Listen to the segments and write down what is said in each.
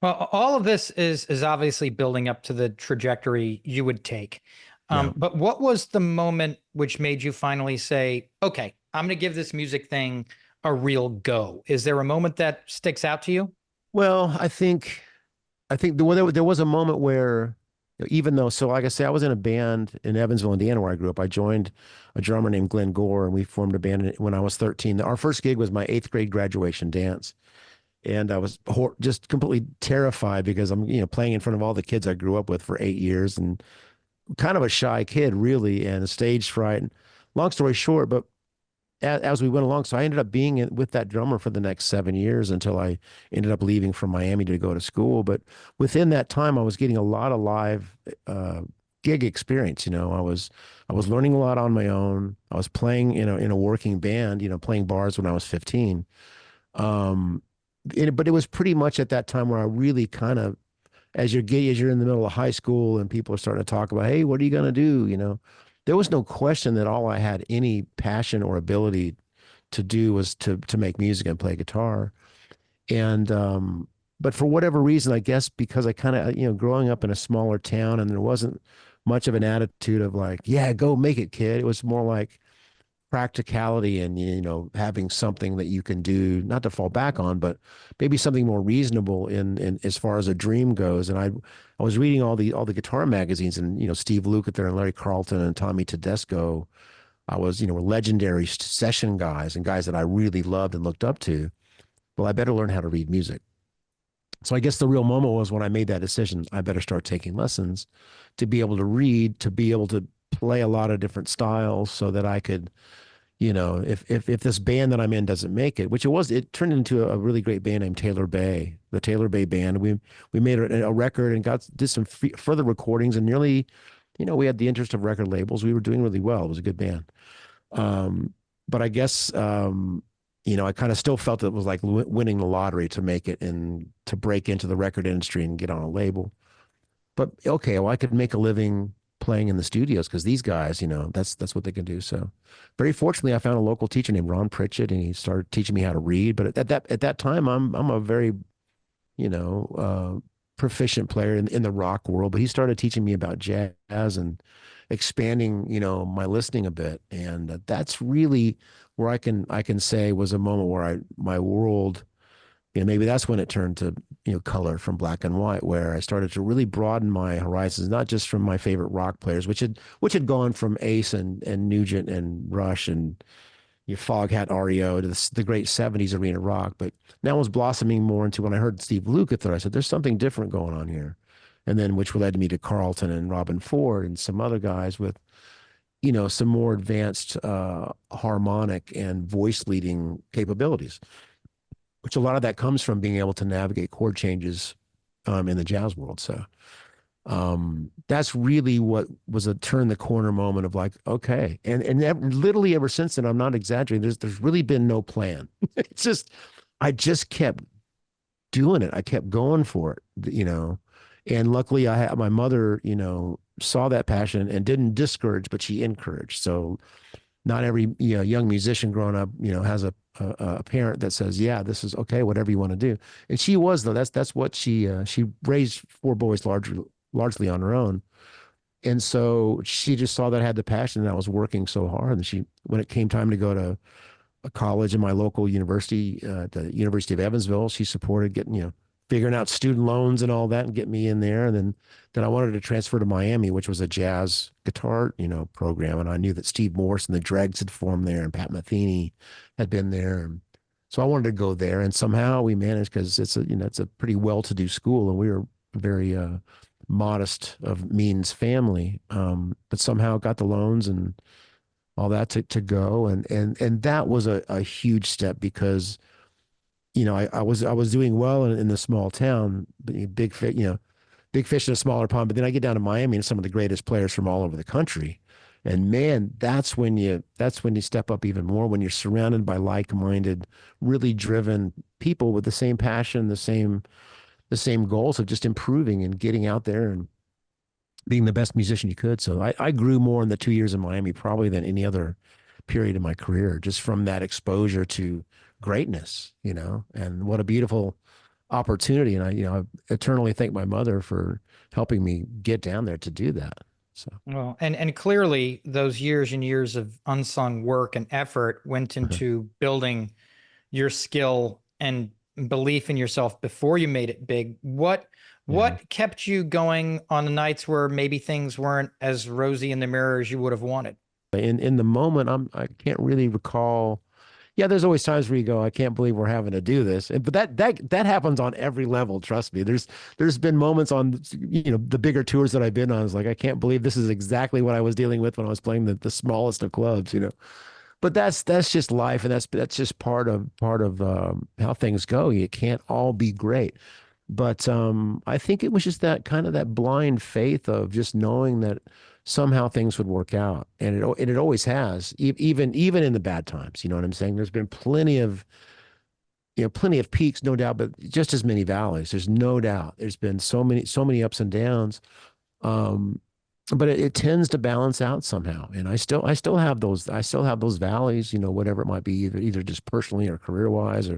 Well, all of this is obviously building up to the trajectory you would take. Yeah. But what was the moment which made you finally say, "Okay, I'm going to give this music thing a real go"? Is there a moment that sticks out to you? Well, I think there was a moment where, even though, so like I say, I was in a band in Evansville, Indiana, where I grew up. I joined a drummer named Glenn Gore, and we formed a band when I was 13. Our first gig was my eighth grade graduation dance. And I was just completely terrified because I'm, playing in front of all the kids I grew up with for 8 years, and kind of a shy kid, really, and a stage fright. And long story short, but as we went along, so I ended up being with that drummer for the next 7 years until I ended up leaving from Miami to go to school. But within that time, I was getting a lot of live gig experience. I was learning a lot on my own. I was playing in a working band, playing bars when I was 15. Um, but it was pretty much at that time where I really kind of, as you're in the middle of high school and people are starting to talk about, hey, what are you going to do? There was no question that all I had any passion or ability to do was to make music and play guitar. And but for whatever reason, I guess because I kind of, growing up in a smaller town, and there wasn't much of an attitude of like, yeah, go make it, kid. It was more like practicality and, having something that you can do, not to fall back on, but maybe something more reasonable in as far as a dream goes. And I was reading all the guitar magazines, and, Steve Lukather and Larry Carlton and Tommy Tedesco. I was, were legendary session guys and guys that I really loved and looked up to. Well, I better learn how to read music. So I guess the real moment was when I made that decision. I better start taking lessons to be able to read, to be able to play a lot of different styles so that I could, if this band that I'm in doesn't make it, which it turned into a really great band named Taylor Bay, the Taylor Bay Band. We made a record and did some further recordings, and nearly, we had the interest of record labels. We were doing really well. It was a good band. But I guess, I kind of still felt it was like winning the lottery to make it and to break into the record industry and get on a label. But okay, well, I could make a living playing in the studios because these guys, that's what they can do. So, very fortunately, I found a local teacher named Ron Pritchett, and he started teaching me how to read. But at that time, I'm a very, you know, uh, proficient player in the rock world. But he started teaching me about jazz and expanding, my listening a bit. And that's really where I can say was a moment where my world, maybe that's when it turned to, color from black and white, where I started to really broaden my horizons, not just from my favorite rock players, which had gone from Ace and Nugent and Rush and your Foghat REO to the great 70s arena rock. But now was blossoming more into when I heard Steve Lukather, I said, there's something different going on here. And then which led me to Carlton and Robin Ford and some other guys with, some more advanced harmonic and voice leading capabilities, which a lot of that comes from being able to navigate chord changes in the jazz world. So that's really what was a turn the corner moment of like, okay. And literally ever since then, I'm not exaggerating. There's really been no plan. It's just, I just kept doing it. I kept going for it. And luckily I had my mother, saw that passion and didn't discourage, but she encouraged. So not every young musician growing up has a parent that says, yeah, this is okay, whatever you want to do. And she was, though. That's what she raised four boys largely on her own. And so she just saw that I had the passion and I was working so hard. And when it came time to go to a college in my local university, the University of Evansville, she supported getting, figuring out student loans and all that and get me in there. And then I wanted to transfer to Miami, which was a jazz guitar, program. And I knew that Steve Morse and the Dregs had formed there and Pat Metheny had been there. And so I wanted to go there. And somehow we managed, because it's a pretty well-to-do school, and we were very modest of means family. But somehow got the loans and all that to go. And that was a huge step because I was doing well in the small town, big fish, big fish in a smaller pond. But then I get down to Miami and some of the greatest players from all over the country, and man, that's when you step up even more, when you're surrounded by like-minded, really driven people with the same passion, the same goals of just improving and getting out there and being the best musician you could. So I grew more in the 2 years in Miami probably than any other period in my career, just from that exposure to greatness, and what a beautiful opportunity. And I eternally thank my mother for helping me get down there to do that. So, Well, and clearly those years and years of unsung work and effort went into building your skill and belief in yourself before you made it big. yeah. What kept you going on the nights where maybe things weren't as rosy in the mirror as you would have wanted? In the moment, I can't really recall. Yeah, there's always times where you go, I can't believe we're having to do this. But that happens on every level, trust me. There's been moments on the bigger tours that I've been on. It's like, I can't believe this is exactly what I was dealing with when I was playing the smallest of clubs. But that's just life, and that's just part of how things go. You can't all be great. But I think it was just that kind of that blind faith of just knowing that somehow things would work out, and it always has, even in the bad times. You know what I'm saying? There's been plenty of peaks, no doubt, but just as many valleys. There's no doubt. There's been so many ups and downs. Um, but it tends to balance out somehow. And I still have those valleys. Whatever it might be, either just personally or career wise,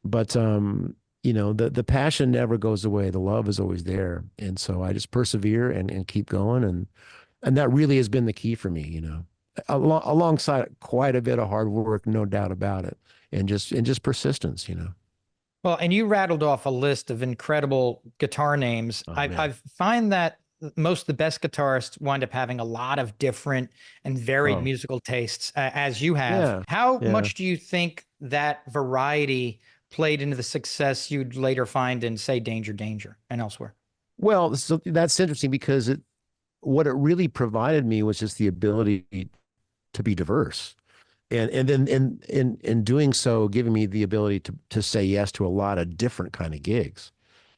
but the passion never goes away. The love is always there. And so I just persevere and keep going. And that really has been the key for me, alongside quite a bit of hard work, no doubt about it. And just persistence. Well, and you rattled off a list of incredible guitar names. Oh I man. find that most of the best guitarists wind up having a lot of different and varied Oh, musical tastes, as you have. yeah. How Yeah. much do you think that variety played into the success you'd later find in, say, Danger Danger and elsewhere? Well, so that's interesting because what it really provided me was just the ability to be diverse. And then in doing so, giving me the ability to say yes to a lot of different kind of gigs.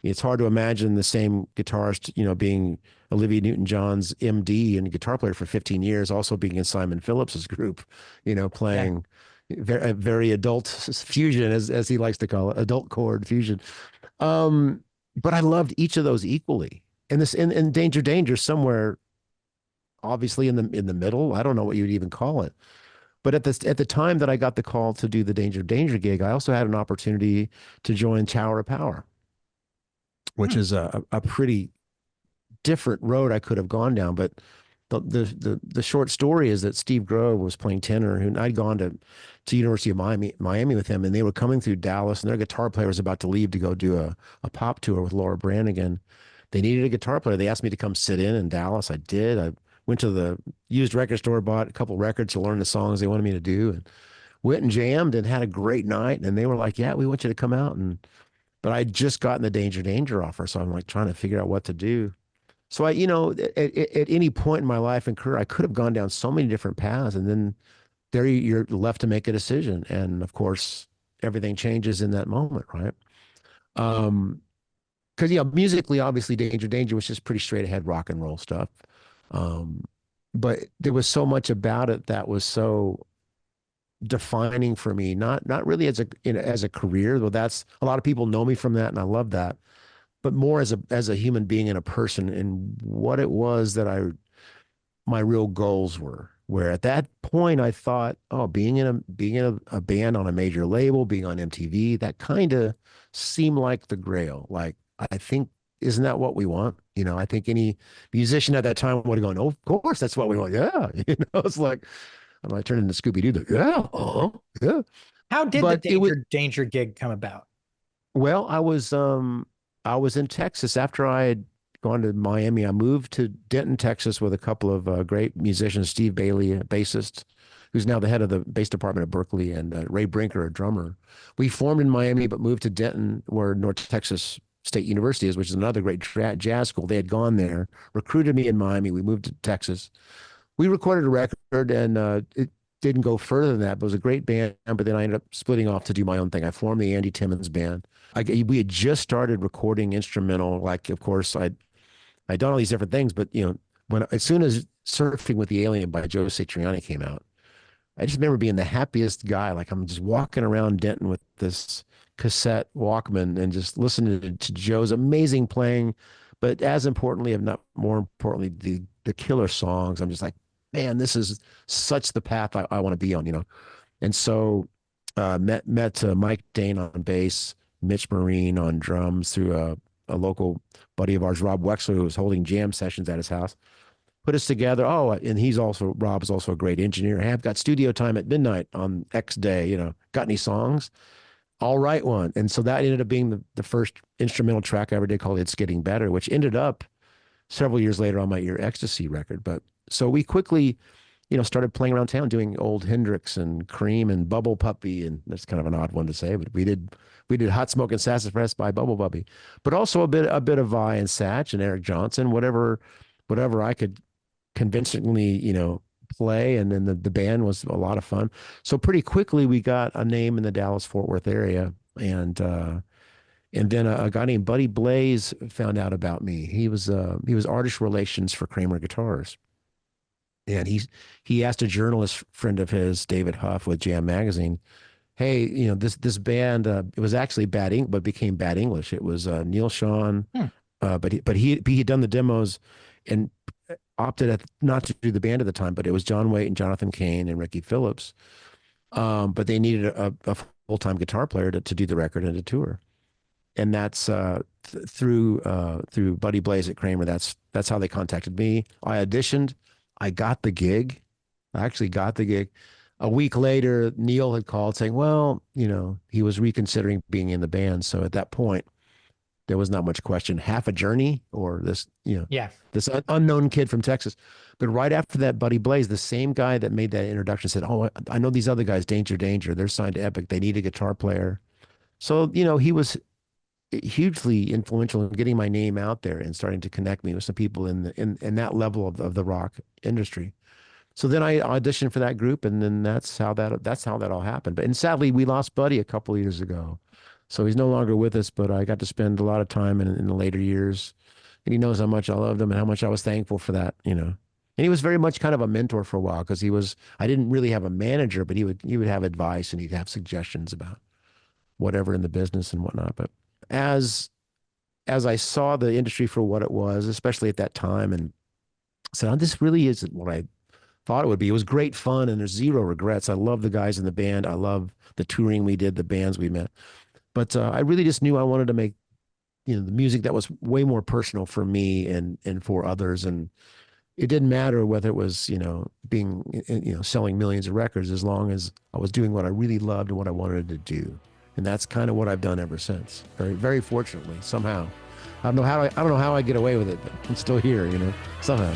It's hard to imagine the same guitarist, being Olivia Newton-John's MD and guitar player for 15 years, also being in Simon Phillips's group, Yeah. playing very adult fusion, as he likes to call it, adult chord fusion. Um, but I loved each of those equally. And this in Danger Danger somewhere, obviously in the middle. I don't know what you'd even call it. But at the time that I got the call to do the Danger Danger gig, I also had an opportunity to join Tower of Power, which Hmm. is a pretty different road I could have gone down. But the short story is that Steve Grove was playing tenor, and I'd gone to University of Miami with him, and they were coming through Dallas, and their guitar player was about to leave to go do a pop tour with Laura Branigan. They needed a guitar player. They asked me to come sit in Dallas. I did. I went to the used record store, bought a couple records to learn the songs they wanted me to do, and went and jammed and had a great night. And they were like, "Yeah, we want you to come out." But I'd just gotten the Danger Danger offer, so I'm like trying to figure out what to do. So at any point in my life and career, I could have gone down so many different paths, and then there you're left to make a decision. And of course, everything changes in that moment, right? Um, because musically, obviously, Danger Danger was just pretty straight ahead rock and roll stuff. Um, but there was so much about it that was so defining for me. Not really as a career, though that's a lot of people know me from that, and I love that. But more as a human being and a person, and what it was that my real goals were. Where at that point I thought, oh, being in a band on a major label, being on MTV, that kind of seemed like the grail. Like, I think, isn't that what we want? I think any musician at that time would have gone, oh, of course, that's what we want. Yeah. It's like, I turned into Scooby Doo. Yeah. Yeah. How did the But it was, Danger Danger gig come about? well, I was in Texas after I had gone to Miami. I moved to Denton, Texas with a couple of great musicians, Steve Bailey, a bassist, who's now the head of the bass department at Berkeley, and Ray Brinker, a drummer. We formed in Miami, but moved to Denton, where North Texas State University is, which is another great jazz school. They had gone there, recruited me in Miami. We moved to Texas. We recorded a record, and it didn't go further than that, but it was a great band. But then I ended up splitting off to do my own thing. I formed the Andy Timmons band. We had just started recording instrumental. Like, of course, I'd done all these different things, but as soon as Surfing with the Alien by Joe Satriani came out, I just remember being the happiest guy. Like, I'm just walking around Denton with this cassette Walkman and just listening to Joe's amazing playing, but as importantly, if not more importantly, the killer songs. I'm just like, man, this is such the path I want to be on. And so met Mike Dane on bass, Mitch Marine on drums, through a local buddy of ours, Rob Wexler, who was holding jam sessions at his house. Put us together. Oh, and Rob is also a great engineer. Hey, I've got studio time at midnight on X day. Got any songs? I'll write one. And so that ended up being the first instrumental track I ever did, called It's Getting Better, which ended up several years later on my Ear Ecstasy record. But so we quickly, started playing around town doing old Hendrix and Cream and Bubble Puppy. And that's kind of an odd one to say, but we did Hot Smoke and Sassafras by Bubble Puppy, but also a bit of Vi and Satch and Eric Johnson, whatever I could convincingly, play. And then the band was a lot of fun. So pretty quickly we got a name in the Dallas Fort Worth area. And then a guy named Buddy Blaze found out about me. He was artist relations for Kramer Guitars. And he asked a journalist friend of his, David Huff with Jam Magazine, hey, this band, it was actually but became Bad English. It was Neil Sean, but he had done the demos and opted not to do the band at the time, but it was John Waite and Jonathan Cain and Ricky Phillips. But they needed a full-time guitar player to do the record and to tour. And that's through Buddy Blaze at Kramer. That's how they contacted me. I auditioned. I got the gig. I actually got the gig. A week later, Neil had called saying, well, he was reconsidering being in the band. So at that point, there was not much question. Half a Journey or this, Yeah. this unknown kid from Texas. But right after that, Buddy Blaze, the same guy that made that introduction, said, oh, I know these other guys, Danger Danger. They're signed to Epic. They need a guitar player. So, he was hugely influential in getting my name out there and starting to connect me with some people in that level of the rock industry. So then I auditioned for that group, and then that's how that all happened. And sadly, we lost Buddy a couple of years ago, so he's no longer with us. But I got to spend a lot of time in the later years, and he knows how much I loved him and how much I was thankful for that. And he was very much kind of a mentor for a while, because I didn't really have a manager, but he would have advice and he'd have suggestions about whatever in the business and whatnot. But as I saw the industry for what it was, especially at that time, and said, oh, this really isn't what I thought it would be. It was great fun, and there's zero regrets. I love the guys in the band. I love the touring we did, the bands we met. But I really just knew I wanted to make, the music that was way more personal for me and for others. And it didn't matter whether it was, being, selling millions of records, as long as I was doing what I really loved and what I wanted to do. And that's kind of what I've done ever since. Very, very fortunately, somehow. I don't know how I get away with it, but I'm still here, somehow.